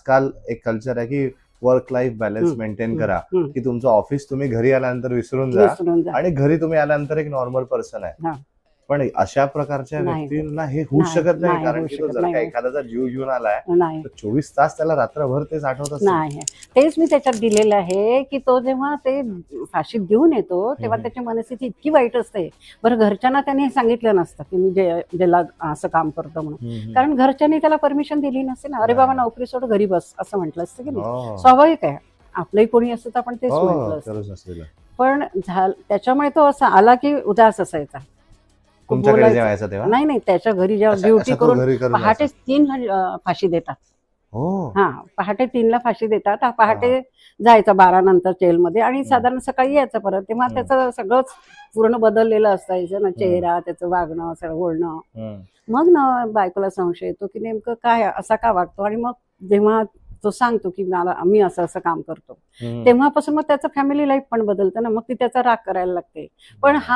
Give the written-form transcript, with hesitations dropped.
आजकाल एक कल्चर आहे की वर्क लाईफ बॅलन्स मेंटेन करा, की तुमचं ऑफिस तुम्ही घरी आल्यानंतर विसरून जा आणि घरी तुम्ही आल्यानंतर एक नॉर्मल पर्सन आहे. पण अशा प्रकारच्या व्यक्तींना हे होऊ शकत नाही, कारण की तो जर का एखाद्याचा जीव घेऊन आलाय तर 24 तास त्याला रात्रभर तेच आठवत असतं. नाही, तेच मी त्याच्यात दिलेलं आहे की तो जेव्हा ते फाशीत घेऊन येतो तेव्हा त्याची मनस्थिती इतकी वाईट असते. बरं, घरच्यांना त्याने सांगितलं नसतं की मी ज्याला असं काम करतो म्हणून, कारण घरच्यांनी त्याला परमिशन दिली नसते ना. अरे बाबा, नोकरी सोड, घरी बस, असं म्हटलं असतं की नाही. स्वाभाविक आहे, आपलंही कोणी असतं तर आपण तेच म्हटलं असतं. पण त्याच्यामुळे तो असा आला की उदास असायचा. नाही, त्याच्या घरी जेव्हा ड्युटी करून पहाटे 3 फाशी देतात. पहाटे 3ला फाशी देतात. पहाटे जायचा 12 नंतर जेलमध्ये आणि साधारण सकाळी यायचं परत. तेव्हा त्याचं सगळंच पूर्ण बदललेलं असायचं ना, चेहरा, त्याचं वागणं, सगळं बोलणं. मग ना बायकोला संशय येतो की नेमकं काय असा का वागतो. आणि मग जेव्हा तो सांगतो की मी असं असं काम करतो, तेव्हापासून मग त्याचं फॅमिली लाईफ पण बदलतं ना. मग ती त्याचा राग करायला लागते. पण हा